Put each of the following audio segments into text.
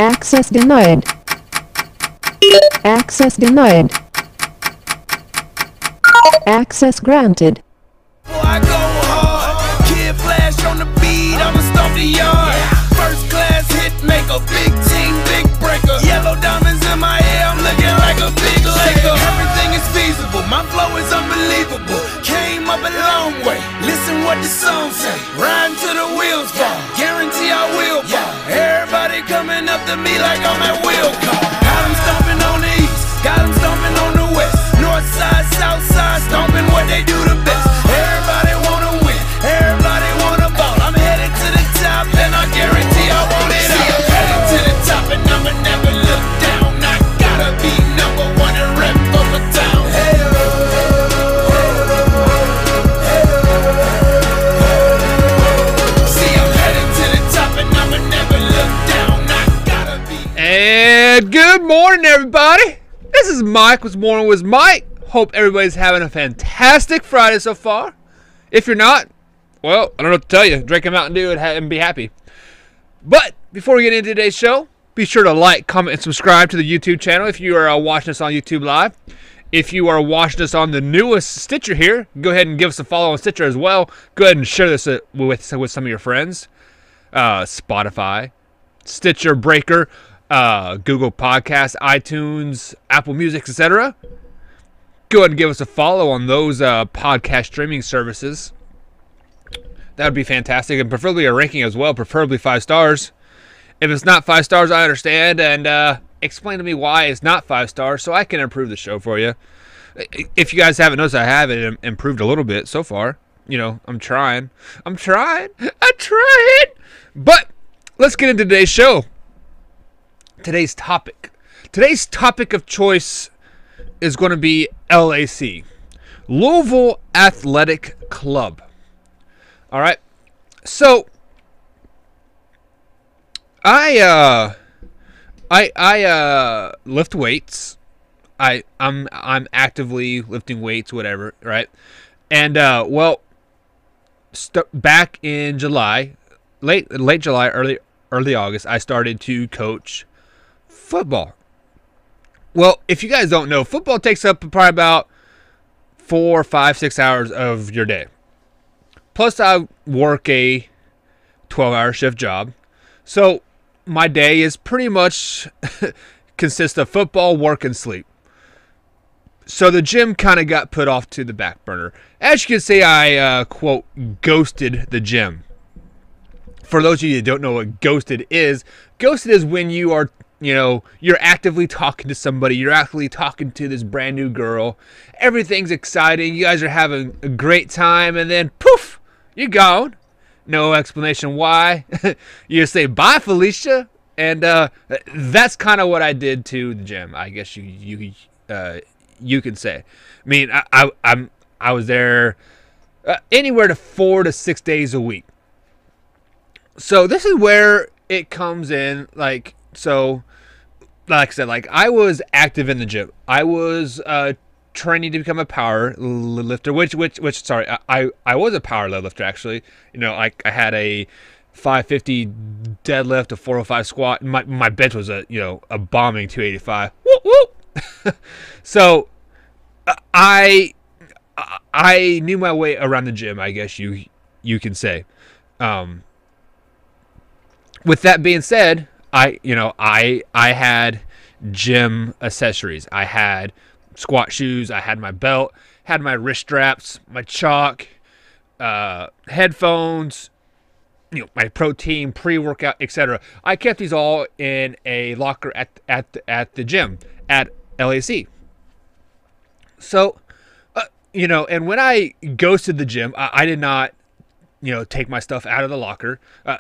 Access denied. Access denied. Access granted. I go hard, kid flash on the beat, I'ma stomp the yard. First class hit, make a big team, big breaker. Yellow diamonds in my hair, I'm looking like a big Laker. Everything is feasible, my flow is unbelievable. Came up a long way, listen what the song say. Riding to the wheels fall, guarantee I will fall. Everybody coming up to me like I'm at wheel call. Got them stomping on the east, got them stomping on the west. North side, south side, stomping what they do the best. Everybody wanna win, everybody wanna ball. I'm headed to the top and I guarantee I want it all. I'm headed to the top and I'ma never look down. I gotta be number one and rep for my town. Hey, see, I'm headed to the top and I'ma never look down. I gotta be. And good morning, everybody. This is Mike with Morning with Mike. Hope everybody's having a fantastic Friday so far. If you're not, well, I don't know what to tell you. Drink a Mountain Dew and be happy. But before we get into today's show, be sure to like, comment, and subscribe to the YouTube channel if you are watching us on YouTube Live. If you are watching us on the newest Stitcher here, go ahead and give us a follow on Stitcher as well. Go ahead and share this with some of your friends. Spotify, Stitcher, Breaker, Google Podcasts, iTunes, Apple Music, etc. Go ahead and give us a follow on those podcast streaming services. That would be fantastic, and preferably a ranking as well, preferably 5 stars. If it's not 5 stars, I understand, and explain to me why it's not 5 stars so I can improve the show for you. If you guys haven't noticed, I have it improved a little bit so far. You know, I'm trying. But let's get into today's show. Today's topic of choice is going to be LAC, Louisville Athletic Club. All right, so I lift weights. I'm actively lifting weights, whatever, right? And back in July, late July, early August, I started to coach football. Well, if you guys don't know, football takes up probably about 4, 5, 6 hours of your day. Plus, I work a 12-hour shift job. So, my day is pretty much consists of football, work, and sleep. So, the gym kind of got put off to the back burner. As you can see, I, quote, ghosted the gym. For those of you that don't know what ghosted is when you are, you know, you're actively talking to somebody. You're actively talking to this brand new girl. Everything's exciting. You guys are having a great time. And then, poof, you're gone. No explanation why. You just say, bye, Felicia. And that's kind of what I did to the gym, I guess you can say. I mean, I was there anywhere to 4 to 6 days a week. So this is where it comes in, like I said, like I was active in the gym. I was training to become a power lifter, which I was a power lifter actually. You know, I had a 550 deadlift, a 405 squat. My bench was a bombing 285. Whoop whoop. So I knew my way around the gym, I guess you can say. With that being said, I had gym accessories. I had squat shoes. I had my belt, had my wrist straps, my chalk, headphones, my protein, pre-workout, etc. I kept these all in a locker at the gym at LAC. So, and when I ghosted the gym, I did not, take my stuff out of the locker. I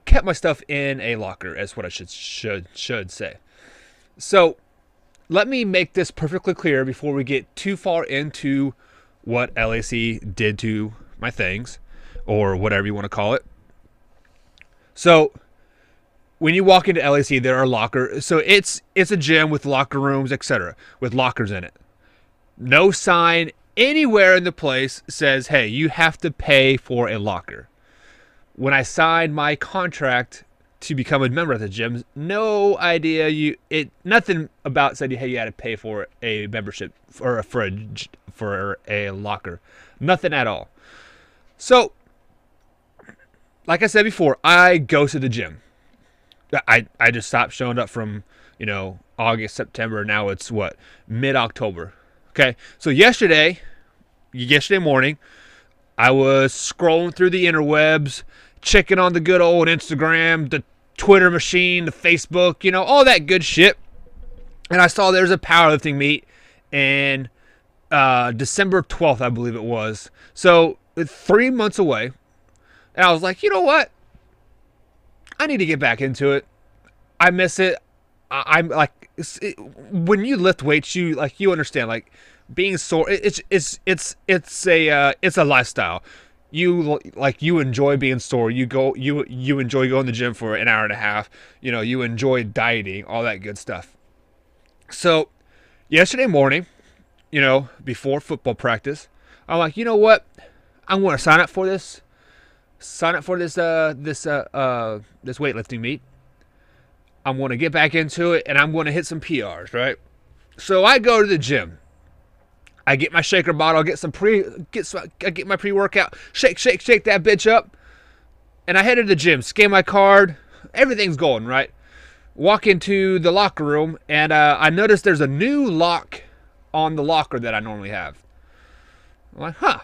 kept my stuff in a locker, as what I should say. So let me make this perfectly clear before we get too far into what LAC did to my things, or whatever you want to call it. So when you walk into LAC, there are lockers. So it's a gym with locker rooms, etc., with lockers in it. No sign anywhere in the place says, hey, you have to pay for a locker. when I signed my contract to become a member of the gym, no idea nothing about said, hey, you had to pay for a membership for a locker. Nothing at all. So, like I said before, I go to the gym. I just stopped showing up from, August, September. Now it's what? Mid-October. Okay. So yesterday morning, I was scrolling through the interwebs, checking on the good old Instagram, the Twitter machine, the Facebook, all that good shit. And I saw there's a powerlifting meet in December 12th, I believe it was. So 3 months away. And I was like, you know what? I need to get back into it. I miss it. I'm like, when you lift weights, you understand, like, being sore. It's a lifestyle. You enjoy being sore. You enjoy going to the gym for an hour and a half. You enjoy dieting, all that good stuff. So yesterday morning, before football practice, I'm like, you know what? I'm going to sign up for this. Sign up for this weightlifting meet. I'm going to get back into it, and I'm going to hit some PRs, right? So I go to the gym. I get my shaker bottle, I get my pre-workout, shake that bitch up, and I head to the gym, scan my card, everything's going, right? Walk into the locker room, and I notice there's a new lock on the locker that I normally have. I'm like, huh.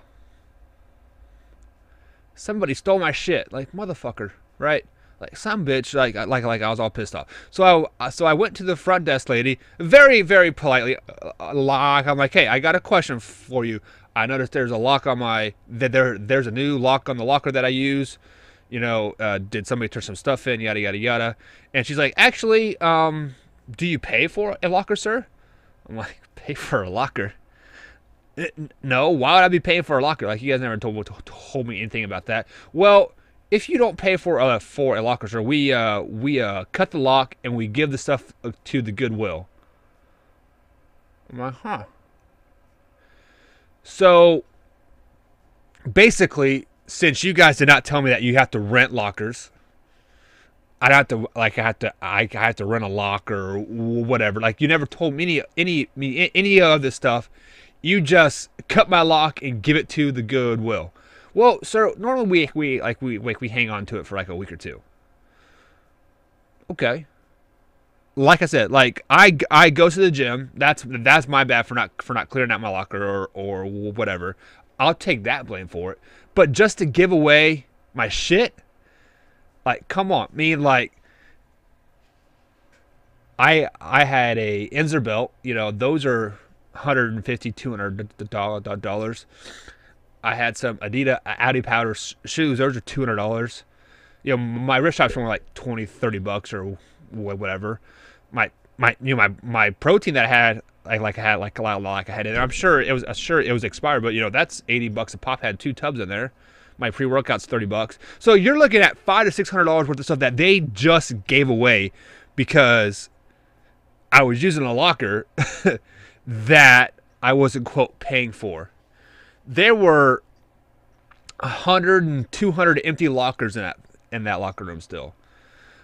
Somebody stole my shit, like, motherfucker, right? Like, some bitch, like I was all pissed off. So I went to the front desk lady, very, very politely, I'm like, hey, I got a question for you. I noticed there's a lock on there's a new lock on the locker that I use. Did somebody turn some stuff in, yada, yada, yada. And she's like, actually, do you pay for a locker, sir? I'm like, pay for a locker? No, why would I be paying for a locker? Like, you guys never told me anything about that. Well, if you don't pay for a locker, sir, we cut the lock and we give the stuff to the Goodwill. I'm like, huh. So basically, since you guys did not tell me that you have to rent lockers, I have to rent a locker or whatever. Like, you never told me any of this stuff. You just cut my lock and give it to the Goodwill. Well, sir, normally we hang on to it for like a week or two. Okay. Like I said, like I go to the gym. That's my bad for not clearing out my locker or whatever. I'll take that blame for it. But just to give away my shit, like, come on. I mean, like, I had a Inzer belt. Those are $150, $200. I had some Adidas Audi powder shoes. Those are $200. My wrist straps were like $20-$30 or whatever. My protein that I had, I had in there. I'm sure it was expired, but that's $80 a pop. Had 2 tubs in there. My pre-workout's $30. So you're looking at $500 to $600 worth of stuff that they just gave away because I was using a locker that I wasn't, quote, paying for. There were 100 and 200 empty lockers in that locker room still.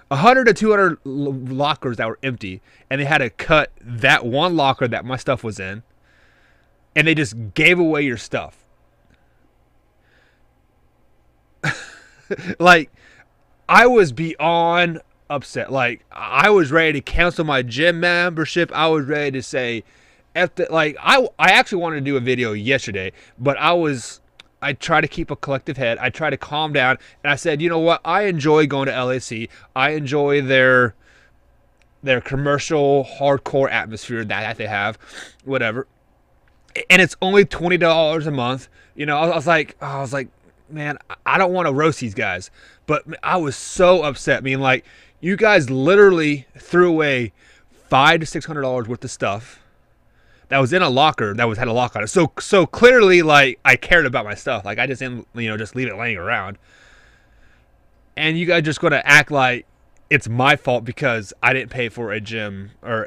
100 to 200 lockers that were empty, and they had to cut that one locker that my stuff was in, and they just gave away your stuff. Like, I was beyond upset. Like, I was ready to cancel my gym membership. I was ready to say, I actually wanted to do a video yesterday, but I try to keep a collective head. I try to calm down, and I said, you know what? I enjoy going to LAC. I enjoy their commercial hardcore atmosphere that they have, whatever. And it's only $20 a month. I was like, man, I don't want to roast these guys, but I was so upset. I mean, like, you guys literally threw away $500 to $600 worth of stuff that was in a locker that had a lock on it. So clearly, like, I cared about my stuff. Like, I just didn't, just leave it laying around. And you guys just going to act like it's my fault because I didn't pay for a gym or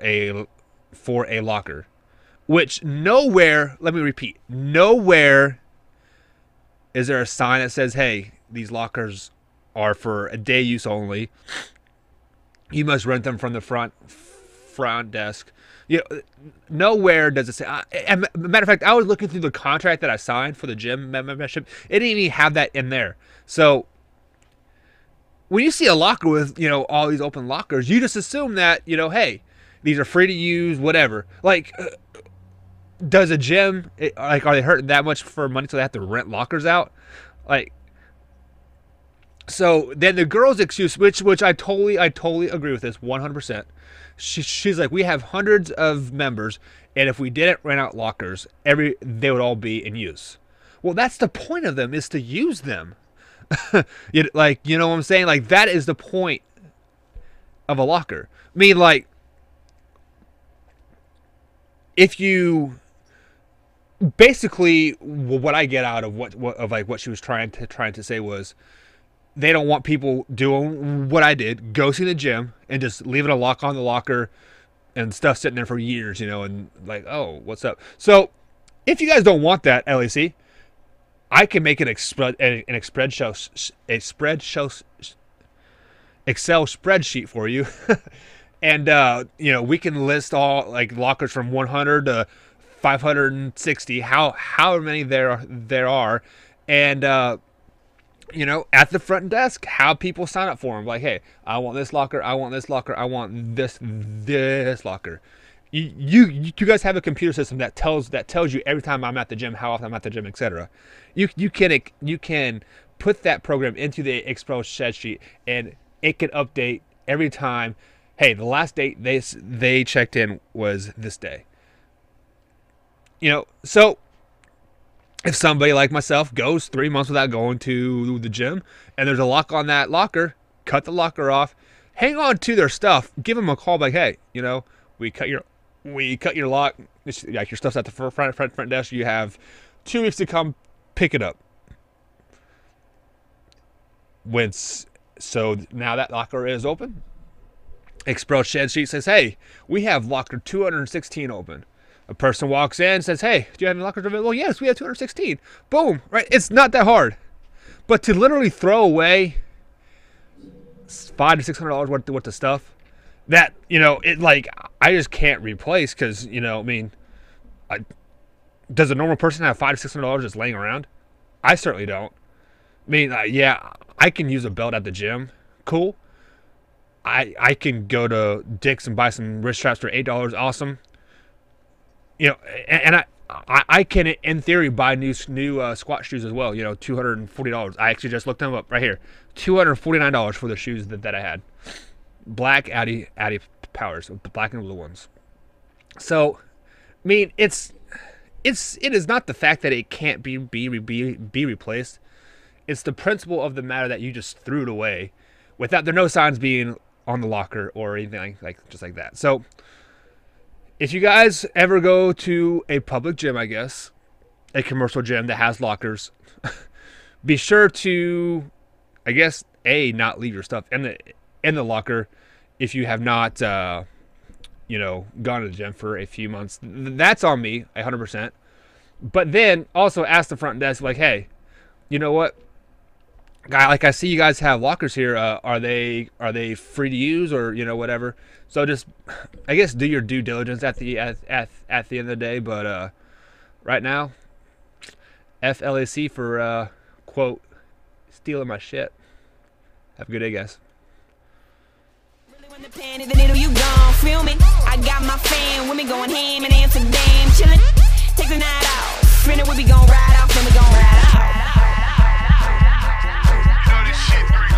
for a locker. Which nowhere, let me repeat, nowhere is there a sign that says, hey, these lockers are for a day use only. You must rent them from the front desk. You know, nowhere does it say. Matter of fact, I was looking through the contract that I signed for the gym membership. It didn't even have that in there. So when you see a locker with, you know, all these open lockers, you just assume that, you know, hey, these are free to use, whatever. Like, does a gym, like, are they hurting that much for money so they have to rent lockers out? Like, so then the girl's excuse, which I totally agree with this 100%. She's like, we have hundreds of members, and if we didn't rent out lockers, they would all be in use. Well, that's the point of them, is to use them. Like, you know what I'm saying? Like, that is the point of a locker. I mean, like, if you basically, what I get out of what she was trying to say was, they don't want people doing what I did, ghosting the gym and just leaving a lock on the locker and stuff sitting there for years, you know, and like, oh, what's up? So if you guys don't want that, LAC, I can make an Excel spreadsheet for you. And, you know, we can list all, like, lockers from 100 to 560, however many there are. And, you know, at the front desk, how people sign up for them. Like, hey, I want this locker, I want this locker, I want this locker. You guys have a computer system that tells you every time I'm at the gym, how often I'm at the gym, etc. You can put that program into the Excel spreadsheet, and it can update every time. Hey, the last date they checked in was this day. You know, so if somebody like myself goes 3 months without going to the gym and there's a lock on that locker, cut the locker off, hang on to their stuff, give them a call, like, hey, you know, we cut your lock, like, your stuff's at the front desk, you have 2 weeks to come pick it up. So now that locker is open, Excel spreadsheet says, hey, we have locker 216 open. A person walks in and says, hey, do you have any lockers available? Yes, we have 216. Boom, right? It's not that hard. But to literally throw away $500 to $600 worth of stuff that, you know, it, like, I just can't replace because, you know, I mean, does a normal person have $500 to $600 just laying around? I certainly don't. I mean, yeah, I can use a belt at the gym. Cool. I can go to Dick's and buy some wrist straps for $8. Awesome. You know, and I can, in theory, buy new squat shoes as well. You know, $240. I actually just looked them up right here. $249 for the shoes that I had. Black Addy Powers, the black and blue ones. So, I mean, it is not the fact that it can't be replaced. It's the principle of the matter that you just threw it away, without there no signs being on the locker or anything like just like that. So, if you guys ever go to a public gym, I guess, a commercial gym that has lockers, be sure to, I guess, not leave your stuff in the locker if you have not, you know, gone to the gym for a few months. That's on me, 100%. But then also ask the front desk, like, hey, you know what? Guy, like, I see you guys have lockers here. Are they free to use, or, you know, whatever? So just, I guess, do your due diligence at the end of the day. But right now, FLAC for quote stealing my shit. Have a good day, guys. I got my fan with me going ham in Amsterdam, chillin'. Take the night out, friend, we be gon' ride.